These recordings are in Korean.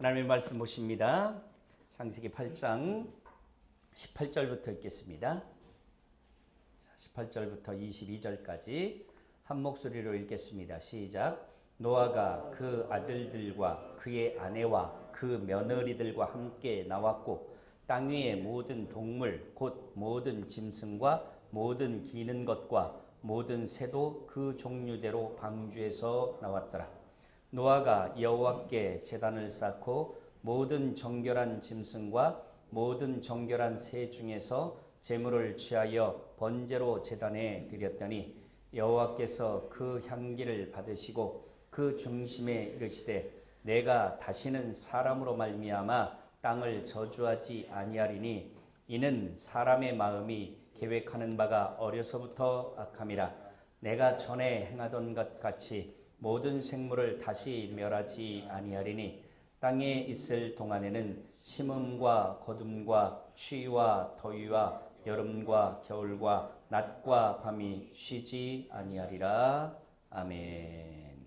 하나님의 말씀 보십니다. 창세기 8장 18절부터 읽겠습니다. 18절부터 22절까지 한 목소리로 읽겠습니다. 시작. 노아가 그 아들들과 그의 아내와 그 며느리들과 함께 나왔고 땅 위의 모든 동물 곧 모든 짐승과 모든 기는 것과 모든 새도 그 종류대로 방주에서 나왔더라. 노아가 여호와께 제단을 쌓고 모든 정결한 짐승과 모든 정결한 새 중에서 제물을 취하여 번제로 제단에 드렸더니 여호와께서 그 향기를 받으시고 그 중심에 이르시되 내가 다시는 사람으로 말미암아 땅을 저주하지 아니하리니 이는 사람의 마음이 계획하는 바가 어려서부터 악함이라. 내가 전에 행하던 것 같이 모든 생물을 다시 멸하지 아니하리니 땅에 있을 동안에는 심음과 거둠과 추위와 더위와 여름과 겨울과 낮과 밤이 쉬지 아니하리라. 아멘.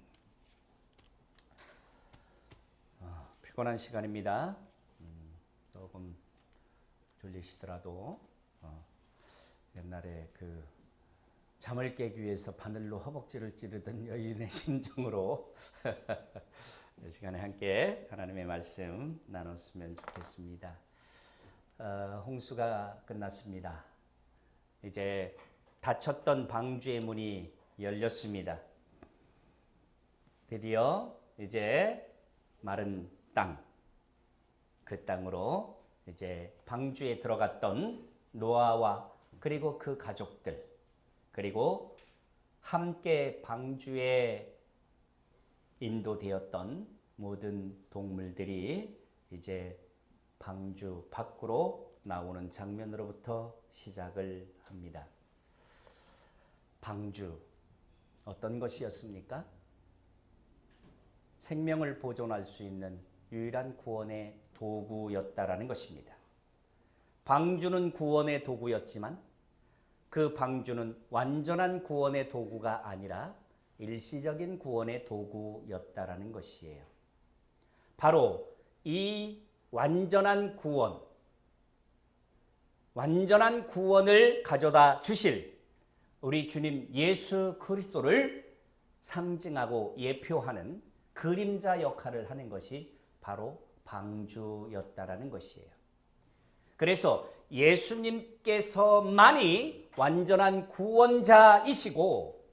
피곤한 시간입니다. 조금 졸리시더라도 옛날에 그 잠을 깨기 위해서 바늘로 허벅지를 찌르던 여인의 심정으로 이 시간에 함께 하나님의 말씀 나눴으면 좋겠습니다. 홍수가 끝났습니다. 이제 닫혔던 방주의 문이 열렸습니다. 드디어 이제 마른 땅, 그 땅으로 이제 방주에 들어갔던 노아와 그리고 그 가족들, 그리고 함께 방주에 인도되었던 모든 동물들이 이제 방주 밖으로 나오는 장면으로부터 시작을 합니다. 방주, 어떤 것이었습니까? 생명을 보존할 수 있는 유일한 구원의 도구였다라는 것입니다. 방주는 구원의 도구였지만 그 방주는 완전한 구원의 도구가 아니라 일시적인 구원의 도구였다라는 것이에요. 바로 이 완전한 구원을 가져다 주실 우리 주님 예수 그리스도를 상징하고 예표하는 그림자 역할을 하는 것이 바로 방주였다라는 것이에요. 그래서 예수님께서만이 완전한 구원자이시고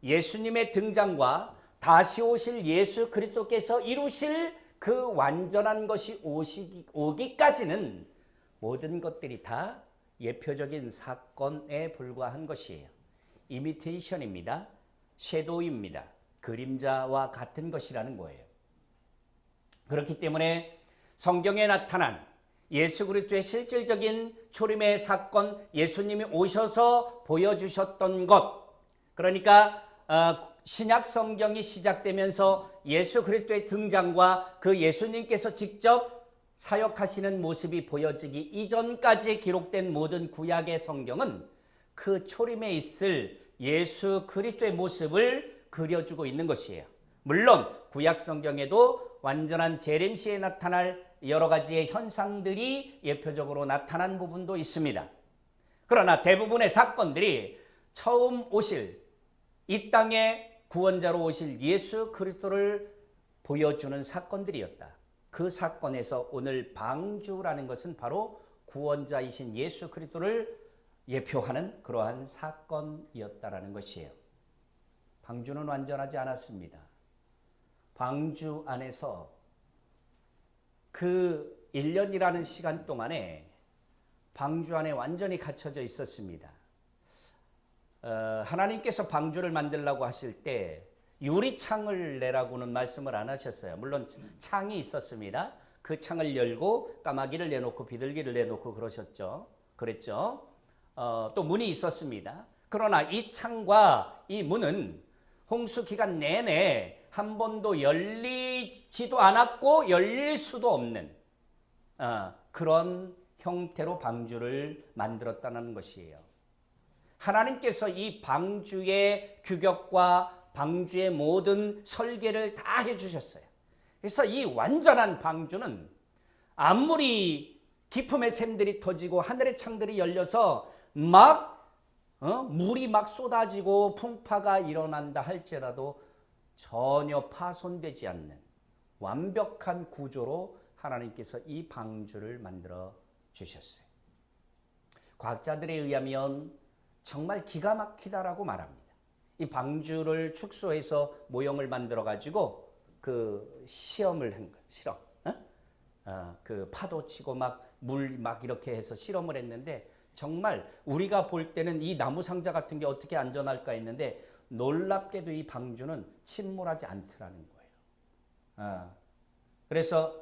예수님의 등장과 다시 오실 예수 그리스도께서 이루실 그 완전한 것이 오기까지는 모든 것들이 다 예표적인 사건에 불과한 것이에요. 이미테이션입니다. 섀도우입니다. 그림자와 같은 것이라는 거예요. 그렇기 때문에 성경에 나타난 예수 그리스도의 실질적인 초림의 사건, 예수님이 오셔서 보여주셨던 것, 그러니까 신약 성경이 시작되면서 예수 그리스도의 등장과 그 예수님께서 직접 사역하시는 모습이 보여지기 이전까지 기록된 모든 구약의 성경은 그 초림에 있을 예수 그리스도의 모습을 그려주고 있는 것이에요. 물론 구약 성경에도 완전한 재림시에 나타날 여러 가지의 현상들이 예표적으로 나타난 부분도 있습니다. 그러나 대부분의 사건들이 처음 오실 이 땅에 구원자로 오실 예수 그리스도를 보여주는 사건들이었다. 그 사건에서 오늘 방주라는 것은 바로 구원자이신 예수 그리스도를 예표하는 그러한 사건이었다라는 것이에요. 방주는 완전하지 않았습니다. 방주 안에서 그 1년이라는 시간 동안에 방주 안에 완전히 갇혀져 있었습니다. 하나님께서 방주를 만들라고 하실 때 유리창을 내라고는 말씀을 안 하셨어요. 물론 창이 있었습니다. 그 창을 열고 까마귀를 내놓고 비둘기를 내놓고 그랬죠. 또 문이 있었습니다. 그러나 이 창과 이 문은 홍수 기간 내내 한 번도 열리지도 않았고 열릴 수도 없는 그런 형태로 방주를 만들었다는 것이에요. 하나님께서 이 방주의 규격과 방주의 모든 설계를 다 해주셨어요. 그래서 이 완전한 방주는 아무리 기품의 샘들이 터지고 하늘의 창들이 열려서 막 물이 막 쏟아지고 풍파가 일어난다 할지라도 전혀 파손되지 않는 완벽한 구조로 하나님께서 이 방주를 만들어 주셨어요. 과학자들에 의하면 정말 기가 막히다라고 말합니다. 이 방주를 축소해서 모형을 만들어 가지고 그 시험을 한 거예요. 실험. 그 파도 치고 막 물 막 이렇게 해서 실험을 했는데 정말 우리가 볼 때는 이 나무 상자 같은 게 어떻게 안전할까 했는데 놀랍게도 이 방주는 침몰하지 않더라는 거예요. 그래서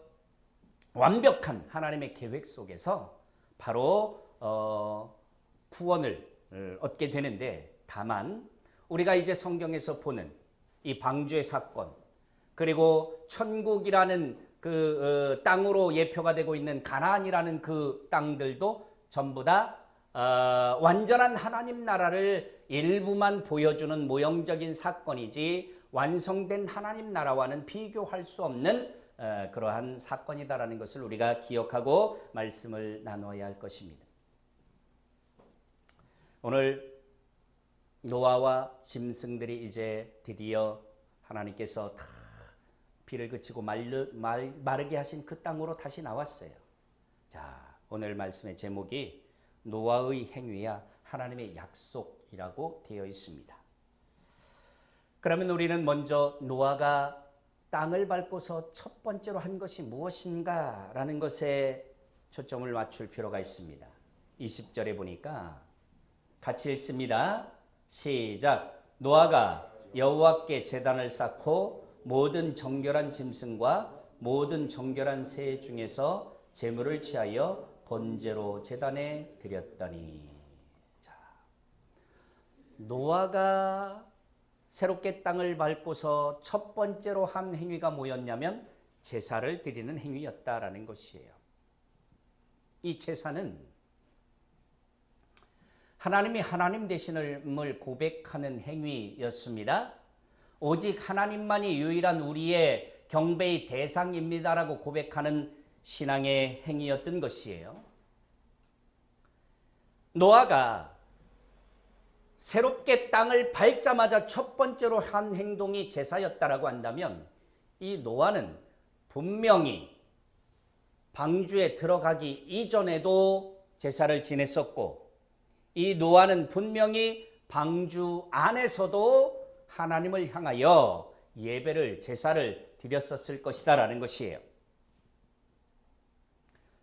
완벽한 하나님의 계획 속에서 바로 구원을 얻게 되는데, 다만 우리가 이제 성경에서 보는 이 방주의 사건, 그리고 천국이라는 그 땅으로 예표가 되고 있는 가나안이라는 그 땅들도 전부 다 완전한 하나님 나라를 일부만 보여주는 모형적인 사건이지 완성된 하나님 나라와는 비교할 수 없는 그러한 사건이다라는 것을 우리가 기억하고 말씀을 나눠야 할 것입니다. 오늘 노아와 짐승들이 이제 드디어 하나님께서 다 비를 그치고 마르게 하신 그 땅으로 다시 나왔어요. 자, 오늘 말씀의 제목이 노아의 행위야 하나님의 약속이라고 되어 있습니다. 그러면 우리는 먼저 노아가 땅을 밟고서 첫 번째로 한 것이 무엇인가 라는 것에 초점을 맞출 필요가 있습니다. 20절에 보니까 같이 읽습니다. 시작. 노아가 여호와께 제단을 쌓고 모든 정결한 짐승과 모든 정결한 새 중에서 제물을 취하여 번제로 제단에 드렸더니. 자, 노아가 새롭게 땅을 밟고서 첫 번째로 한 행위가 뭐였냐면 제사를 드리는 행위였다라는 것이에요. 이 제사는 하나님이 하나님 되심을 고백하는 행위였습니다. 오직 하나님만이 유일한 우리의 경배의 대상입니다라고 고백하는 신앙의 행위였던 것이에요. 노아가 새롭게 땅을 밟자마자 첫 번째로 한 행동이 제사였다라고 한다면 이 노아는 분명히 방주에 들어가기 이전에도 제사를 지냈었고, 이 노아는 분명히 방주 안에서도 하나님을 향하여 예배를, 제사를 드렸었을 것이다라는 것이에요.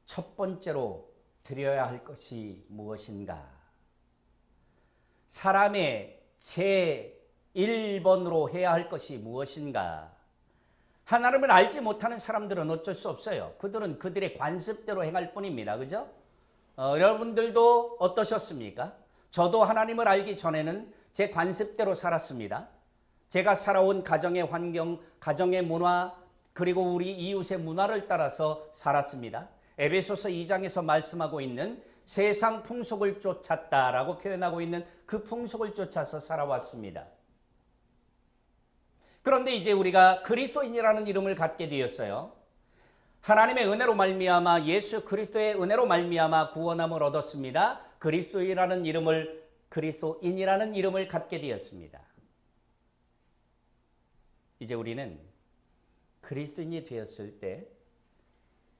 첫 번째로 드려야 할 것이 무엇인가? 사람의 제1번으로 해야 할 것이 무엇인가? 하나님을 알지 못하는 사람들은 어쩔 수 없어요. 그들은 그들의 관습대로 행할 뿐입니다. 그죠? 여러분들도 어떠셨습니까? 저도 하나님을 알기 전에는 제 관습대로 살았습니다. 제가 살아온 가정의 환경, 가정의 문화, 그리고 우리 이웃의 문화를 따라서 살았습니다. 에베소서 2장에서 말씀하고 있는 세상 풍속을 쫓았다라고 표현하고 있는 그 풍속을 쫓아서 살아왔습니다. 그런데 이제 우리가 그리스도인이라는 이름을 갖게 되었어요. 하나님의 은혜로 말미암아, 예수 그리스도의 은혜로 말미암아 구원함을 얻었습니다. 그리스도인이라는 이름을 갖게 되었습니다. 이제 우리는 그리스도인이 되었을 때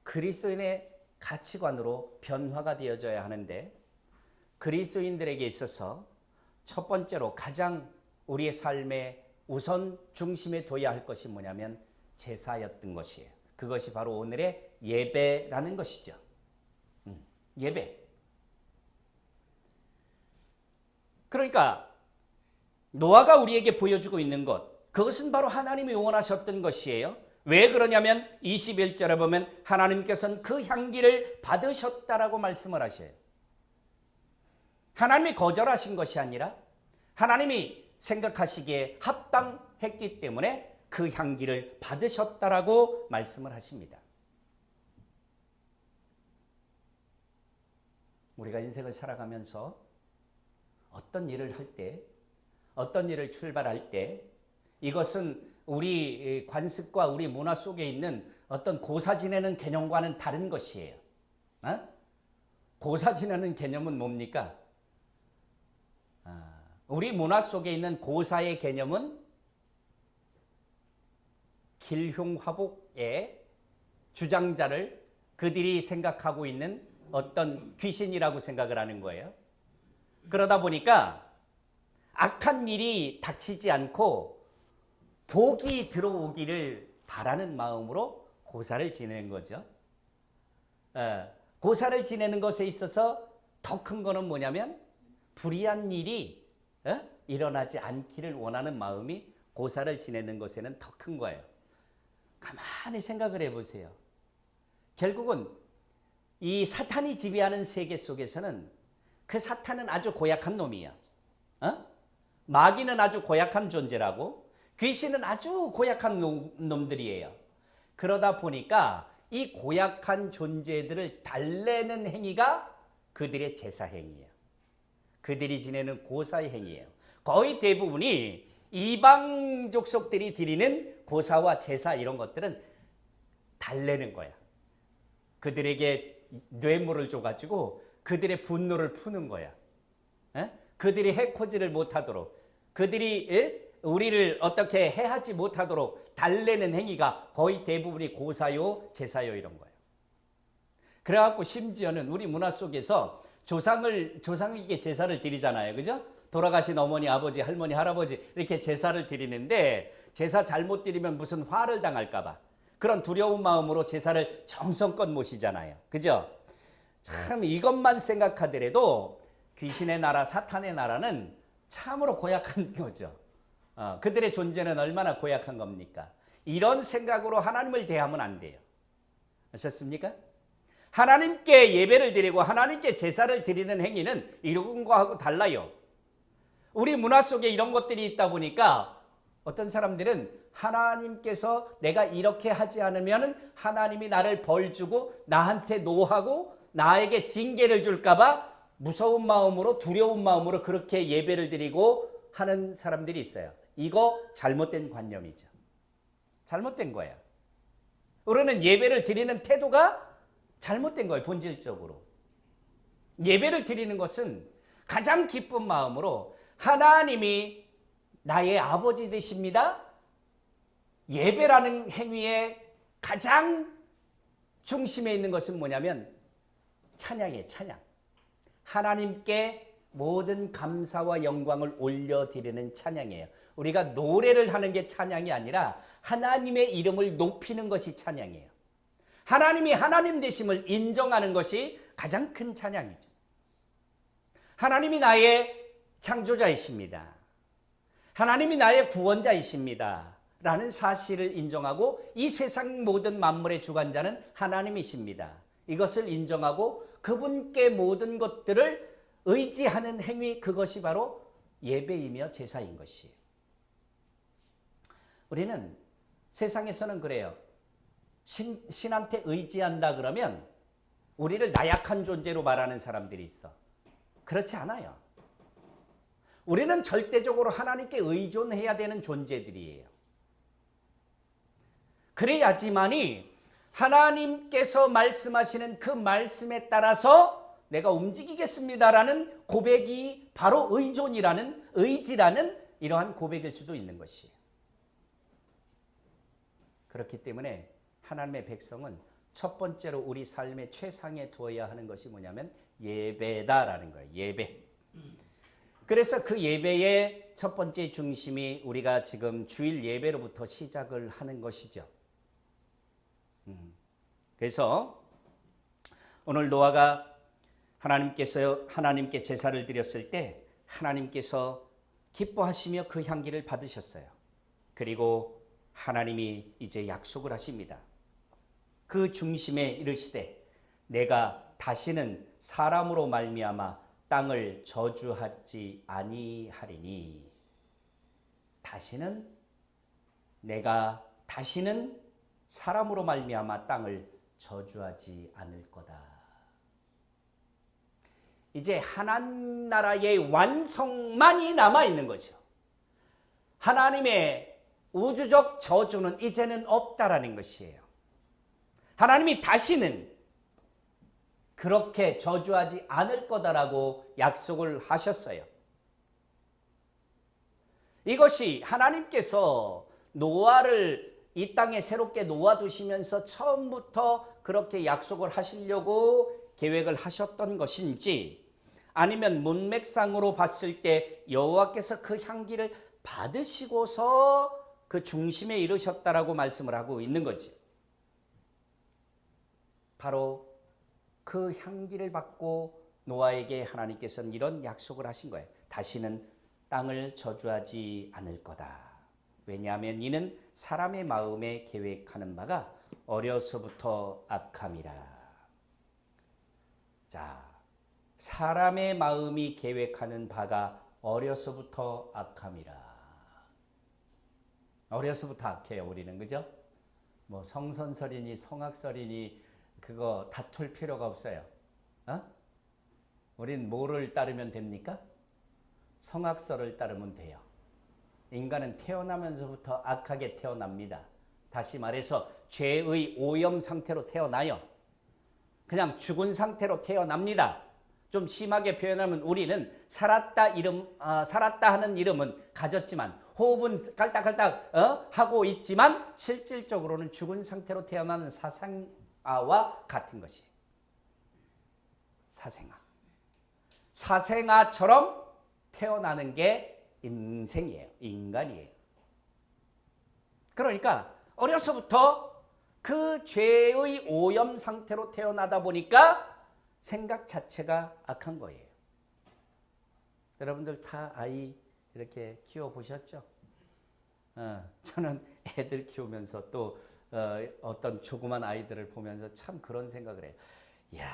그리스도인의 가치관으로 변화가 되어져야 하는데, 그리스도인들에게 있어서 첫 번째로 가장 우리의 삶의 우선 중심에 둬야 할 것이 뭐냐면 제사였던 것이에요. 그것이 바로 오늘의 예배라는 것이죠. 예배. 그러니까 노아가 우리에게 보여주고 있는 것, 그것은 바로 하나님이 원하셨던 것이에요. 왜 그러냐면 21절에 보면 하나님께서는 그 향기를 받으셨다라고 말씀을 하셔요. 하나님이 거절하신 것이 아니라 하나님이 생각하시기에 합당했기 때문에 그 향기를 받으셨다라고 말씀을 하십니다. 우리가 인생을 살아가면서 어떤 일을 할 때, 어떤 일을 출발할 때 이것은 우리 관습과 우리 문화 속에 있는 어떤 고사 지내는 개념과는 다른 것이에요. 고사 지내는 개념은 뭡니까? 우리 문화 속에 있는 고사의 개념은 길흉화복의 주장자를 그들이 생각하고 있는 어떤 귀신이라고 생각을 하는 거예요. 그러다 보니까 악한 일이 닥치지 않고 복이 들어오기를 바라는 마음으로 고사를 지내는 거죠. 고사를 지내는 것에 있어서 더 큰 거는 뭐냐면 불의한 일이 일어나지 않기를 원하는 마음이 고사를 지내는 것에는 더 큰 거예요. 가만히 생각을 해보세요. 결국은 이 사탄이 지배하는 세계 속에서는 그 사탄은 아주 고약한 놈이야. 마귀는 아주 고약한 존재라고, 귀신은 아주 고약한 놈들이에요. 그러다 보니까 이 고약한 존재들을 달래는 행위가 그들의 제사 행위예요. 그들이 지내는 고사의 행위예요. 거의 대부분이 이방 족속들이 드리는 고사와 제사 이런 것들은 달래는 거야. 그들에게 뇌물을 줘가지고 그들의 분노를 푸는 거야. 그들이 해코지를 못하도록, 그들이 우리를 어떻게 해하지 못하도록 달래는 행위가 거의 대부분이 고사요, 제사요 이런 거예요. 그래갖고 심지어는 우리 문화 속에서 조상에게 제사를 드리잖아요. 그죠? 돌아가신 어머니, 아버지, 할머니, 할아버지 이렇게 제사를 드리는데 제사 잘못 드리면 무슨 화를 당할까 봐 그런 두려운 마음으로 제사를 정성껏 모시잖아요. 그죠? 참 이것만 생각하더라도 귀신의 나라, 사탄의 나라는 참으로 고약한 거죠. 그들의 존재는 얼마나 고약한 겁니까? 이런 생각으로 하나님을 대하면 안 돼요. 아셨습니까? 하나님께 예배를 드리고 하나님께 제사를 드리는 행위는 이런 거하고 달라요. 우리 문화 속에 이런 것들이 있다 보니까 어떤 사람들은 하나님께서 내가 이렇게 하지 않으면 하나님이 나를 벌 주고 나한테 노하고 나에게 징계를 줄까 봐 무서운 마음으로, 두려운 마음으로 그렇게 예배를 드리고 하는 사람들이 있어요. 이거 잘못된 관념이죠. 잘못된 거예요. 우리는 예배를 드리는 태도가 잘못된 거예요. 본질적으로. 예배를 드리는 것은 가장 기쁜 마음으로 하나님이 나의 아버지 되십니다. 예배라는 행위의 가장 중심에 있는 것은 뭐냐면 찬양이에요. 찬양. 하나님께 모든 감사와 영광을 올려드리는 찬양이에요. 우리가 노래를 하는 게 찬양이 아니라 하나님의 이름을 높이는 것이 찬양이에요. 하나님이 하나님 되심을 인정하는 것이 가장 큰 찬양이죠. 하나님이 나의 창조자이십니다. 하나님이 나의 구원자이십니다. 라는 사실을 인정하고 이 세상 모든 만물의 주관자는 하나님이십니다. 이것을 인정하고 그분께 모든 것들을 의지하는 행위, 그것이 바로 예배이며 제사인 것이에요. 우리는 세상에서는 그래요. 신한테 의지한다 그러면 우리를 나약한 존재로 말하는 사람들이 있어. 그렇지 않아요. 우리는 절대적으로 하나님께 의존해야 되는 존재들이에요. 그래야지만이 하나님께서 말씀하시는 그 말씀에 따라서 내가 움직이겠습니다라는 고백이 바로 의존이라는, 의지라는 이러한 고백일 수도 있는 것이에요. 그렇기 때문에 하나님의 백성은 첫 번째로 우리 삶의 최상에 두어야 하는 것이 뭐냐면 예배다라는 거예요. 예배. 그래서 그 예배의 첫 번째 중심이 우리가 지금 주일 예배로부터 시작을 하는 것이죠. 그래서 오늘 노아가 하나님께 제사를 드렸을 때 하나님께서 기뻐하시며 그 향기를 받으셨어요. 그리고 하나님이 이제 약속을 하십니다. 그 중심에 이르시되 내가 다시는 사람으로 말미암아 땅을 저주하지 아니하리니 내가 다시는 사람으로 말미암아 땅을 저주하지 않을 거다. 이제 하나님 나라의 완성만이 남아 있는 거죠. 하나님의 우주적 저주는 이제는 없다라는 것이에요. 하나님이 다시는 그렇게 저주하지 않을 거다라고 약속을 하셨어요. 이것이 하나님께서 노아를 이 땅에 새롭게 놓아두시면서 처음부터 그렇게 약속을 하시려고 계획을 하셨던 것인지, 아니면 문맥상으로 봤을 때 여호와께서 그 향기를 받으시고서 그 중심에 이르셨다라고 말씀을 하고 있는 거지. 바로 그 향기를 받고 노아에게 하나님께서는 이런 약속을 하신 거예요. 다시는 땅을 저주하지 않을 거다. 왜냐하면 이는 사람의 마음에 계획하는 바가 어려서부터 악함이라. 자, 사람의 마음이 계획하는 바가 어려서부터 악함이라. 어려서부터 악해요, 우리는. 그죠? 뭐 성선설이니 성악설이니 그거 다툴 필요가 없어요. 우린 뭐를 따르면 됩니까? 성악설을 따르면 돼요. 인간은 태어나면서부터 악하게 태어납니다. 다시 말해서 죄의 오염 상태로 태어나요. 그냥 죽은 상태로 태어납니다. 좀 심하게 표현하면 우리는 살았다 하는 이름은 가졌지만, 호흡은 깔딱깔딱 하고 있지만 실질적으로는 죽은 상태로 태어나는 사생아와 같은 것이에요. 사생아처럼 태어나는 게 인생이에요. 인간이에요. 그러니까 어려서부터 그 죄의 오염 상태로 태어나다 보니까 생각 자체가 악한 거예요. 여러분들 다 아이 이렇게 키워보셨죠? 저는 애들 키우면서 또 어떤 조그만 아이들을 보면서 참 그런 생각을 해요. 이야,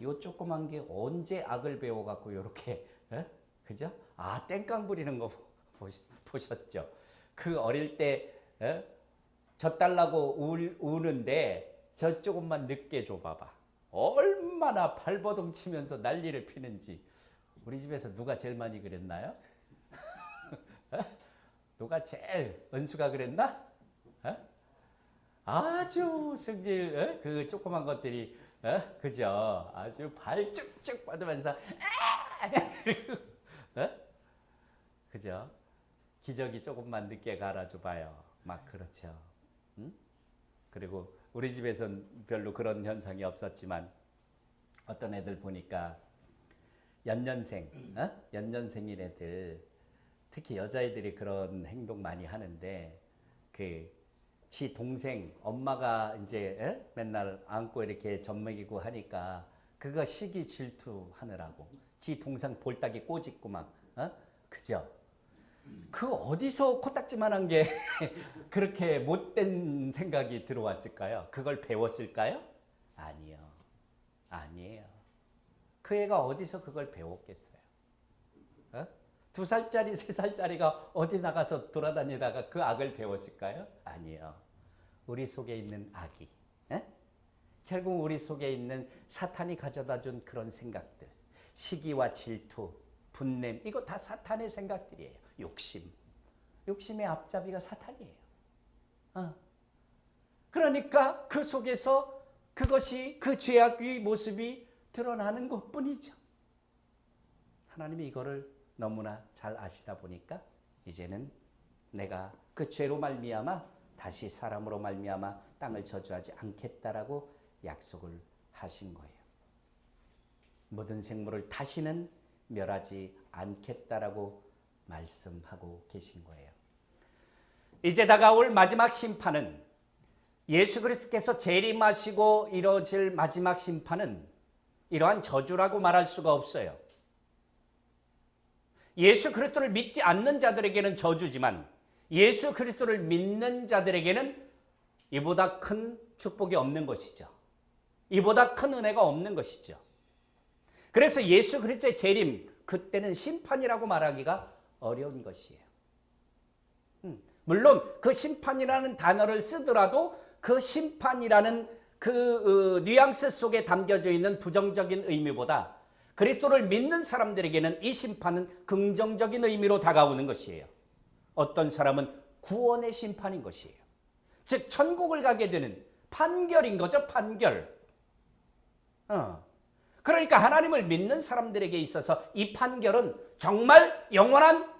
요 조그만 게 언제 악을 배워갖고 요렇게, 그죠? 땡깡 부리는 거 보셨죠? 그 어릴 때 젖달라고 우는데 저 조금만 늦게 줘봐봐. 얼마나 발버둥 치면서 난리를 피는지. 우리 집에서 누가 제일 많이 그랬나요? 누가 제일 은수가 그랬나? 아주 승질, 그 조그만 것들이, 그죠? 아주 발 쭉쭉 뻗으면서 그죠? 기저귀 조금만 늦게 갈아줘봐요. 막 그렇죠. 응? 그리고 우리 집에서는 별로 그런 현상이 없었지만 어떤 애들 보니까 연년생인 애들, 특히 여자애들이 그런 행동 많이 하는데, 지 동생 엄마가 이제 맨날 안고 이렇게 젖먹이고 하니까 그거 시기 질투하느라고 지 동생 볼따기 꼬집고 막, 그죠? 그 어디서 코딱지만한 게 그렇게 못된 생각이 들어왔을까요? 그걸 배웠을까요? 아니에요. 그 애가 어디서 그걸 배웠겠어요? 2살짜리, 3살짜리가 어디 나가서 돌아다니다가 그 악을 배웠을까요? 아니에요. 우리 속에 있는 악이, 결국 우리 속에 있는 사탄이 가져다 준 그런 생각들, 시기와 질투, 분냄, 이거 다 사탄의 생각들이에요. 욕심의 앞잡이가 사탄이에요. 그러니까 그 속에서 그것이, 그 죄악의 모습이 드러나는 것뿐이죠. 하나님이 이거를 너무나 잘 아시다 보니까 이제는 내가 그 죄로 말미암아 다시 사람으로 말미암아 땅을 저주하지 않겠다라고 약속을 하신 거예요. 모든 생물을 다시는 멸하지 않겠다라고 말씀하고 계신 거예요. 이제 다가올 마지막 심판은, 예수 그리스도께서 재림하시고 이루어질 마지막 심판은 이러한 저주라고 말할 수가 없어요. 예수 그리스도를 믿지 않는 자들에게는 저주지만 예수 그리스도를 믿는 자들에게는 이보다 큰 축복이 없는 것이죠. 이보다 큰 은혜가 없는 것이죠. 그래서 예수 그리스도의 재림, 그때는 심판이라고 말하기가 어려운 것이에요. 물론 그 심판이라는 단어를 쓰더라도 그 심판이라는 그 뉘앙스 속에 담겨져 있는 부정적인 의미보다 그리스도를 믿는 사람들에게는 이 심판은 긍정적인 의미로 다가오는 것이에요. 어떤 사람은 구원의 심판인 것이에요. 즉 천국을 가게 되는 판결인 거죠. 판결. 그러니까 하나님을 믿는 사람들에게 있어서 이 판결은 정말 영원한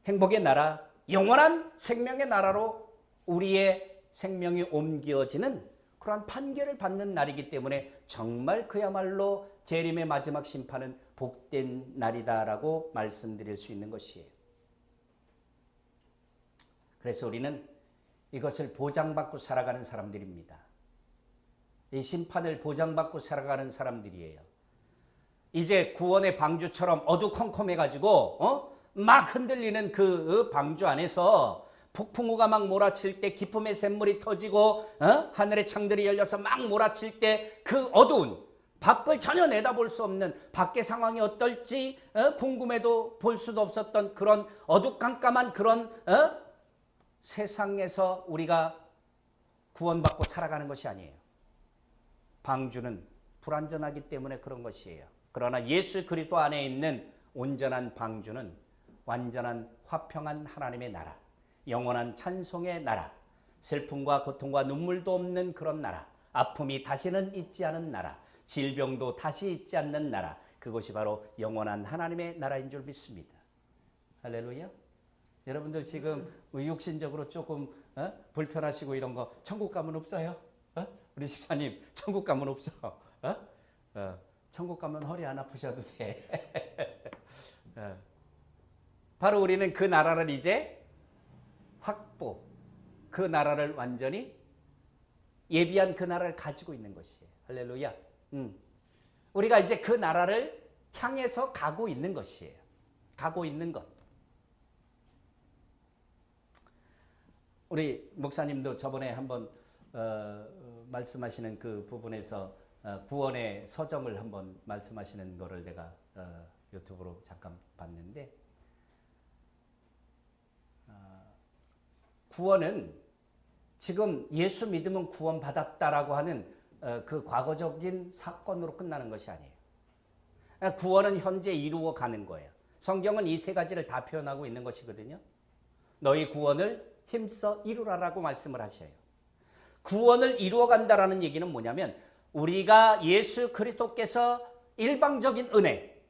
행복의 나라, 영원한 생명의 나라로 우리의 생명이 옮겨지는 그러한 판결을 받는 날이기 때문에 정말 그야말로 재림의 마지막 심판은 복된 날이다라고 말씀드릴 수 있는 것이에요. 그래서 우리는 이것을 보장받고 살아가는 사람들입니다. 이 심판을 보장받고 살아가는 사람들이에요. 이제 구원의 방주처럼 어두컴컴해가지고 막 흔들리는 그 방주 안에서 폭풍우가 막 몰아칠 때 기쁨의 샘물이 터지고 하늘의 창들이 열려서 막 몰아칠 때 그 어두운 밖을 전혀 내다볼 수 없는 밖의 상황이 어떨지 궁금해도 볼 수도 없었던 그런 어두깜깜한 그런 세상에서 우리가 구원받고 살아가는 것이 아니에요. 방주는 불완전하기 때문에 그런 것이에요. 그러나 예수 그리스도 안에 있는 온전한 방주는 완전한 화평한 하나님의 나라, 영원한 찬송의 나라, 슬픔과 고통과 눈물도 없는 그런 나라, 아픔이 다시는 있지 않은 나라, 질병도 다시 있지 않는 나라, 그것이 바로 영원한 하나님의 나라인 줄 믿습니다. 할렐루야. 여러분들 지금 육신적으로 조금 불편하시고 이런 거 천국 가면 없어요? 우리 집사님 천국 가면 없어. 천국 가면 허리 안 아프셔도 돼. 바로 우리는 그 나라를 이제 확보, 그 나라를 완전히 예비한 그 나라를 가지고 있는 것이에요. 할렐루야. 우리가 이제 그 나라를 향해서 가고 있는 것이에요. 가고 있는 것. 우리 목사님도 저번에 한번 말씀하시는 그 부분에서 구원의 서정을 한번 말씀하시는 거를 내가 유튜브로 잠깐 봤는데, 구원은 지금 예수 믿으면 구원 받았다라고 하는 그 과거적인 사건으로 끝나는 것이 아니에요. 구원은 현재 이루어 가는 거예요. 성경은 이 세 가지를 다 표현하고 있는 것이거든요. 너희 구원을 힘써 이루라라고 말씀을 하셔요. 구원을 이루어 간다라는 얘기는 뭐냐면 우리가 예수 그리스도께서 일방적인 은혜,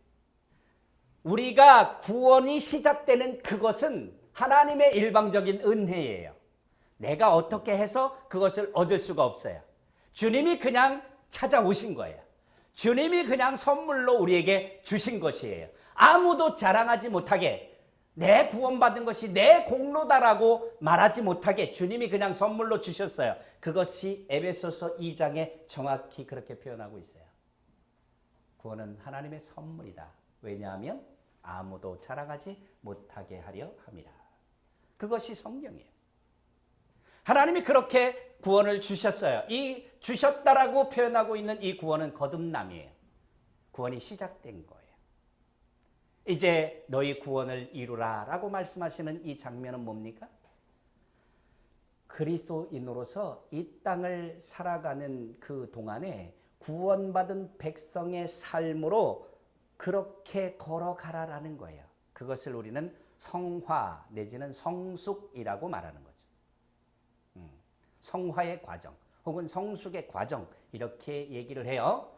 우리가 구원이 시작되는 그것은 하나님의 일방적인 은혜예요. 내가 어떻게 해서 그것을 얻을 수가 없어요. 주님이 그냥 찾아오신 거예요. 주님이 그냥 선물로 우리에게 주신 것이에요. 아무도 자랑하지 못하게 내 구원받은 것이 내 공로다라고 말하지 못하게 주님이 그냥 선물로 주셨어요. 그것이 에베소서 2장에 정확히 그렇게 표현하고 있어요. 구원은 하나님의 선물이다. 왜냐하면 아무도 자랑하지 못하게 하려 함이라. 그것이 성경이에요. 하나님이 그렇게 구원을 주셨어요. 이 주셨다라고 표현하고 있는 이 구원은 거듭남이에요. 구원이 시작된 거예요. 이제 너희 구원을 이루라 라고 말씀하시는 이 장면은 뭡니까? 그리스도인으로서 이 땅을 살아가는 그 동안에 구원받은 백성의 삶으로 그렇게 걸어가라라는 거예요. 그것을 우리는 성화 내지는 성숙이라고 말하는 거죠. 성화의 과정 혹은 성숙의 과정 이렇게 얘기를 해요.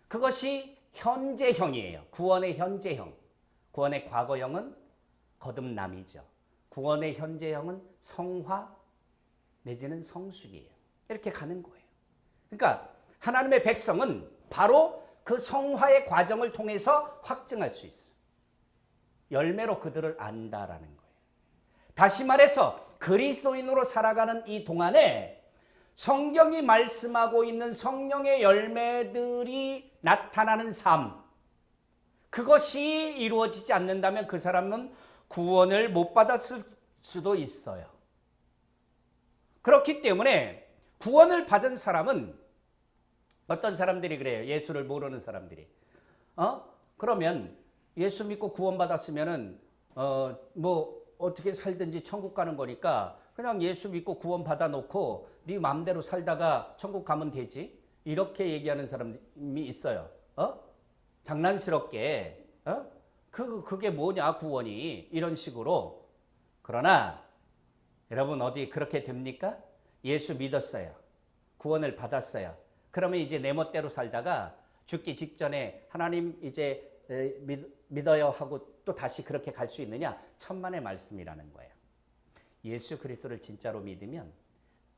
그것이 현재형이에요. 구원의 현재형. 구원의 과거형은 거듭남이죠. 구원의 현재형은 성화 내지는 성숙이에요. 이렇게 가는 거예요. 그러니까 하나님의 백성은 바로 그 성화의 과정을 통해서 확증할 수 있어요. 열매로 그들을 안다라는 거예요. 다시 말해서 그리스도인으로 살아가는 이 동안에 성경이 말씀하고 있는 성령의 열매들이 나타나는 삶, 그것이 이루어지지 않는다면 그 사람은 구원을 못 받았을 수도 있어요. 그렇기 때문에 구원을 받은 사람은 어떤 사람들이 그래요. 예수를 모르는 사람들이. 그러면 예수 믿고 구원받았으면은 뭐 어떻게 살든지 천국 가는 거니까 그냥 예수 믿고 구원 받아 놓고 네 마음대로 살다가 천국 가면 되지. 이렇게 얘기하는 사람이 있어요. 장난스럽게 그게 뭐냐 구원이 이런 식으로. 그러나 여러분 어디 그렇게 됩니까? 예수 믿었어요. 구원을 받았어요. 그러면 이제 내 멋대로 살다가 죽기 직전에 하나님 이제 믿어요 하고 또 다시 그렇게 갈 수 있느냐? 천만의 말씀이라는 거예요. 예수 그리스도를 진짜로 믿으면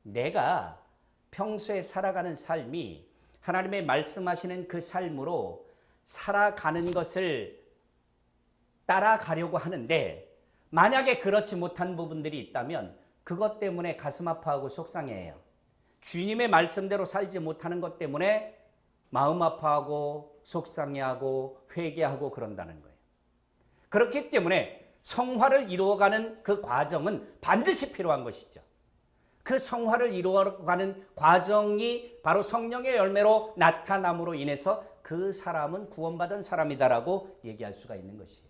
내가 평소에 살아가는 삶이 하나님의 말씀하시는 그 삶으로 살아가는 것을 따라가려고 하는데 만약에 그렇지 못한 부분들이 있다면 그것 때문에 가슴 아파하고 속상해해요. 주님의 말씀대로 살지 못하는 것 때문에 마음 아파하고 속상해하고 회개하고 그런다는 거예요. 그렇기 때문에 성화를 이루어가는 그 과정은 반드시 필요한 것이죠. 그 성화를 이루어가는 과정이 바로 성령의 열매로 나타남으로 인해서 그 사람은 구원받은 사람이다라고 얘기할 수가 있는 것이에요.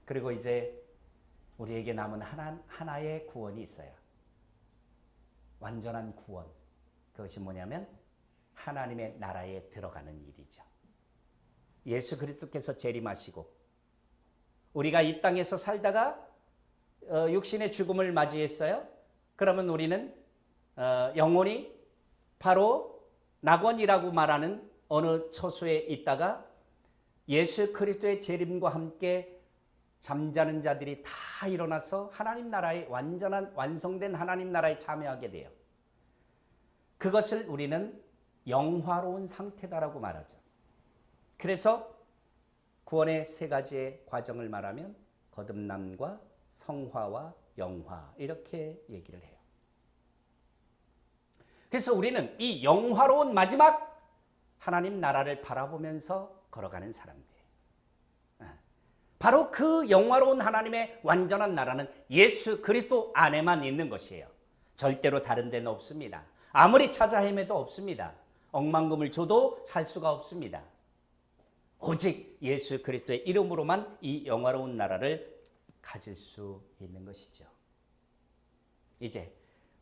그리고 이제 우리에게 남은 하나의 구원이 있어요. 완전한 구원. 그것이 뭐냐면 하나님의 나라에 들어가는 일이죠. 예수 그리스도께서 재림하시고 우리가 이 땅에서 살다가 육신의 죽음을 맞이했어요. 그러면 우리는 영혼이 바로 낙원이라고 말하는 어느 처소에 있다가 예수 그리스도의 재림과 함께 잠자는 자들이 다 일어나서 하나님 나라의 완성된 하나님 나라에 참여하게 돼요. 그것을 우리는 영화로운 상태다라고 말하죠. 그래서 구원의 세 가지의 과정을 말하면 거듭남과 성화와 영화 이렇게 얘기를 해요. 그래서 우리는 이 영화로운 마지막 하나님 나라를 바라보면서 걸어가는 사람들. 바로 그 영화로운 하나님의 완전한 나라는 예수 그리스도 안에만 있는 것이에요. 절대로 다른 데는 없습니다. 아무리 찾아 헤매도 없습니다. 억만금을 줘도 살 수가 없습니다. 오직 예수 그리스도의 이름으로만 이 영화로운 나라를 가질 수 있는 것이죠. 이제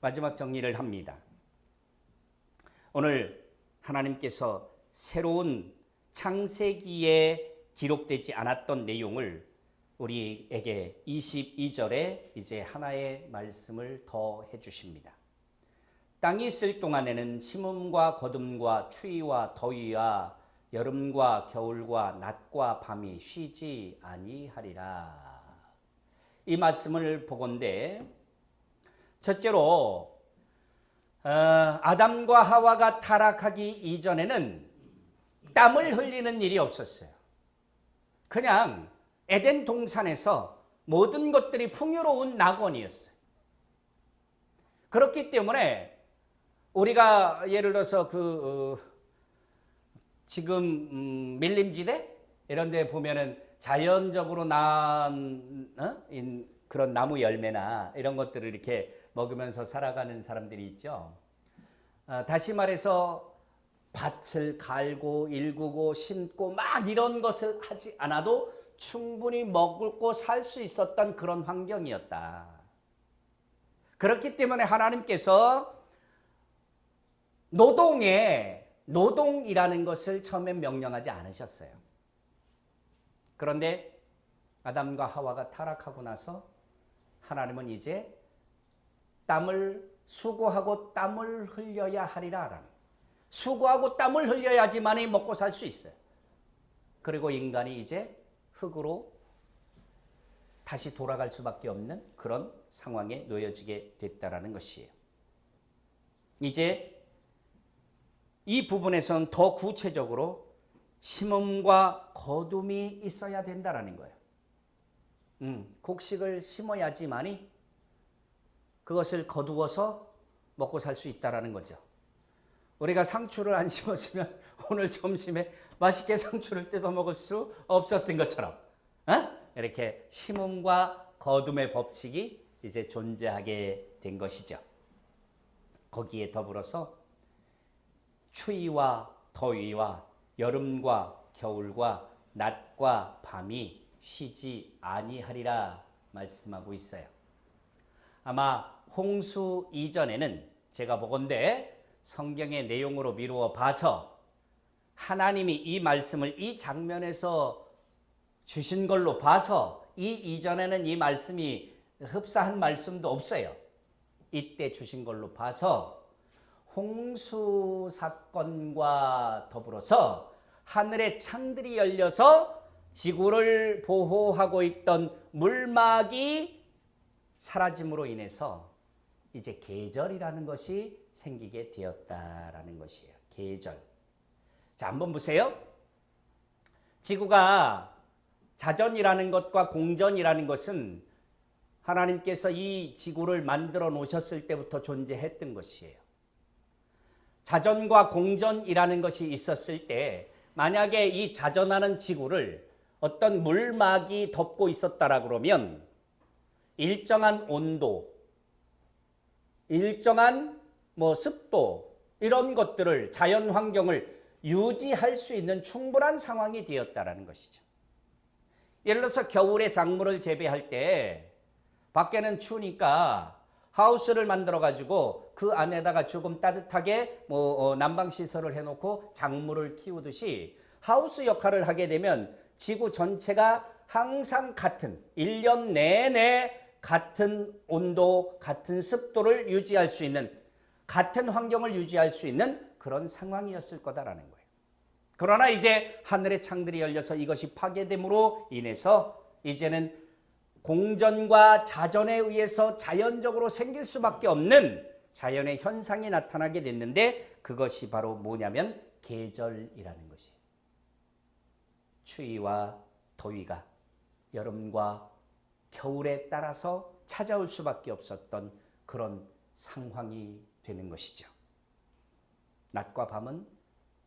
마지막 정리를 합니다. 오늘 하나님께서 새로운 창세기에 기록되지 않았던 내용을 우리에게 22절에 이제 하나의 말씀을 더 해주십니다. 땅이 있을 동안에는 심음과 거둠과 추위와 더위와 여름과 겨울과 낮과 밤이 쉬지 아니하리라. 이 말씀을 보건대 첫째로 아담과 하와가 타락하기 이전에는 땀을 흘리는 일이 없었어요. 그냥 에덴 동산에서 모든 것들이 풍요로운 낙원이었어요. 그렇기 때문에 우리가 예를 들어서 지금 밀림지대 이런 데 보면은 자연적으로 난 그런 나무 열매나 이런 것들을 이렇게 먹으면서 살아가는 사람들이 있죠. 다시 말해서 밭을 갈고 일구고 심고 막 이런 것을 하지 않아도 충분히 먹고 살 수 있었던 그런 환경이었다. 그렇기 때문에 하나님께서 노동이라는 것을 처음엔 명령하지 않으셨어요. 그런데 아담과 하와가 타락하고 나서 하나님은 이제 수고하고 땀을 흘려야 하리라. 수고하고 땀을 흘려야지만이 먹고 살 수 있어요. 그리고 인간이 이제 흙으로 다시 돌아갈 수밖에 없는 그런 상황에 놓여지게 됐다라는 것이에요. 이제 이 부분에서는 더 구체적으로 심음과 거둠이 있어야 된다라는 거예요. 곡식을 심어야지만이 그것을 거두어서 먹고 살 수 있다라는 거죠. 우리가 상추를 안 심었으면 오늘 점심에 맛있게 상추를 뜯어 먹을 수 없었던 것처럼 이렇게 심음과 거둠의 법칙이 이제 존재하게 된 것이죠. 거기에 더불어서 추위와 더위와 여름과 겨울과 낮과 밤이 쉬지 아니하리라 말씀하고 있어요. 아마 홍수 이전에는 제가 보건대 성경의 내용으로 미루어 봐서 하나님이 이 말씀을 이 장면에서 주신 걸로 봐서 이 이전에는 이 말씀이 흡사한 말씀도 없어요. 이때 주신 걸로 봐서 홍수 사건과 더불어서 하늘의 창들이 열려서 지구를 보호하고 있던 물막이 사라짐으로 인해서 이제 계절이라는 것이 생기게 되었다라는 것이에요. 계절. 자, 한번 보세요. 지구가 자전이라는 것과 공전이라는 것은 하나님께서 이 지구를 만들어 놓으셨을 때부터 존재했던 것이에요. 자전과 공전이라는 것이 있었을 때 만약에 이 자전하는 지구를 어떤 물막이 덮고 있었다라 그러면 일정한 온도, 일정한 습도 이런 것들을 자연 환경을 유지할 수 있는 충분한 상황이 되었다라는 것이죠. 예를 들어서 겨울에 작물을 재배할 때 밖에는 추우니까 하우스를 만들어 가지고 그 안에다가 조금 따뜻하게 난방 시설을 해놓고 작물을 키우듯이 하우스 역할을 하게 되면 지구 전체가 항상 같은 1년 내내 같은 온도, 같은 습도를 유지할 수 있는 같은 환경을 유지할 수 있는 그런 상황이었을 거다라는 거예요. 그러나 이제 하늘의 창들이 열려서 이것이 파괴됨으로 인해서 이제는 공전과 자전에 의해서 자연적으로 생길 수밖에 없는 자연의 현상이 나타나게 됐는데 그것이 바로 뭐냐면 계절이라는 것이에요. 추위와 더위가 여름과 겨울에 따라서 찾아올 수밖에 없었던 그런 상황이 되는 것이죠. 낮과 밤은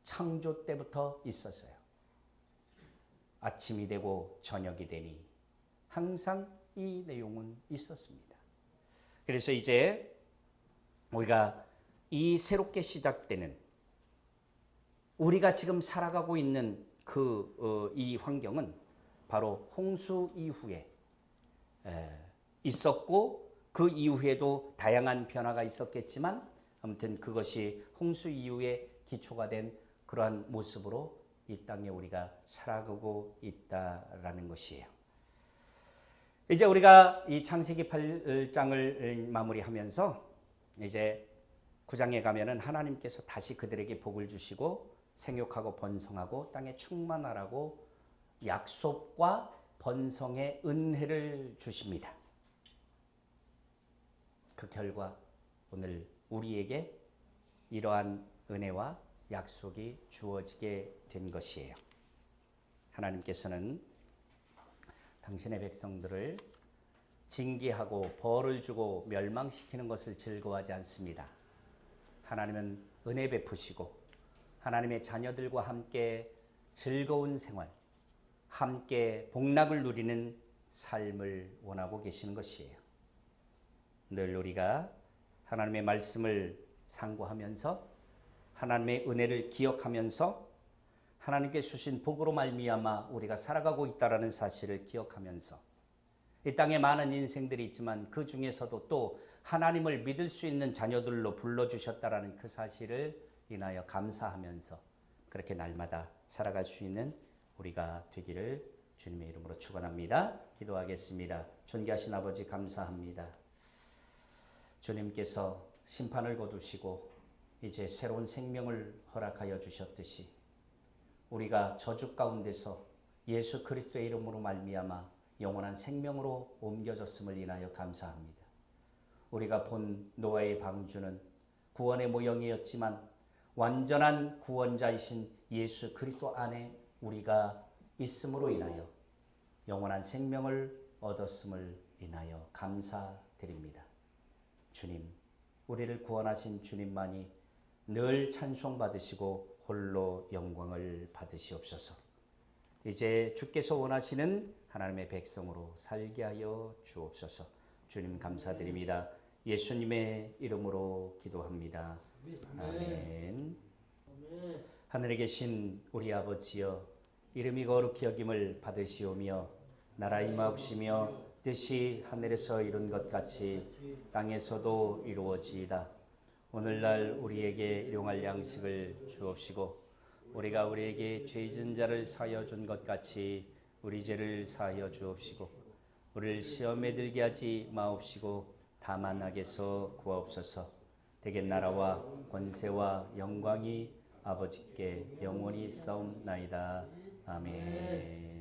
창조 때부터 있었어요. 아침이 되고 저녁이 되니 항상 이 내용은 있었습니다. 그래서 이제 우리가 이 새롭게 시작되는 우리가 지금 살아가고 있는 이 환경은 바로 홍수 이후에 있었고 그 이후에도 다양한 변화가 있었겠지만 아무튼 그것이 홍수 이후에 기초가 된 그러한 모습으로 이 땅에 우리가 살아가고 있다라는 것이에요. 이제 우리가 이 창세기 8장을 마무리하면서 이제 9장에 가면은 하나님께서 다시 그들에게 복을 주시고 생육하고 번성하고 땅에 충만하라고 약속과 번성의 은혜를 주십니다. 그 결과 오늘 우리에게 이러한 은혜와 약속이 주어지게 된 것이에요. 하나님께서는 당신의 백성들을 징계하고 벌을 주고 멸망시키는 것을 즐거워하지 않습니다. 하나님은 은혜 베푸시고 하나님의 자녀들과 함께 즐거운 생활, 함께 복락을 누리는 삶을 원하고 계시는 것이에요. 늘 우리가 하나님의 말씀을 상고하면서 하나님의 은혜를 기억하면서 하나님께 주신 복으로 말미암아 우리가 살아가고 있다는 사실을 기억하면서 이 땅에 많은 인생들이 있지만 그 중에서도 또 하나님을 믿을 수 있는 자녀들로 불러주셨다는 그 사실을 인하여 감사하면서 그렇게 날마다 살아갈 수 있는 우리가 되기를 주님의 이름으로 축원합니다. 기도하겠습니다. 존귀하신 아버지 감사합니다. 주님께서 심판을 거두시고 이제 새로운 생명을 허락하여 주셨듯이 우리가 저주 가운데서 예수 그리스도의 이름으로 말미암아 영원한 생명으로 옮겨졌음을 인하여 감사합니다. 우리가 본 노아의 방주는 구원의 모형이었지만 완전한 구원자이신 예수 그리스도 안에 우리가 있음으로 인하여 영원한 생명을 얻었음을 인하여 감사드립니다. 주님, 우리를 구원하신 주님만이 늘 찬송받으시고 홀로 영광을 받으시옵소서. 이제 주께서 원하시는 하나님의 백성으로 살게 하여 주옵소서. 주님 감사드립니다. 예수님의 이름으로 기도합니다. 아멘. 하늘에 계신 우리 아버지여, 이름이 거룩히 여김을 받으시오며 나라 임하옵시며 뜻이 하늘에서 이룬 것 같이 땅에서도 이루어지이다. 오늘날 우리에게 일용할 양식을 주옵시고 우리가 우리에게 죄 짓는 자를 사하여 준 것 같이 우리 죄를 사하여 주옵시고 우리를 시험에 들게 하지 마옵시고 다만 악에서 구하옵소서. 대개 나라와 권세와 영광이 아버지께 영원히 싸움나이다. 아멘.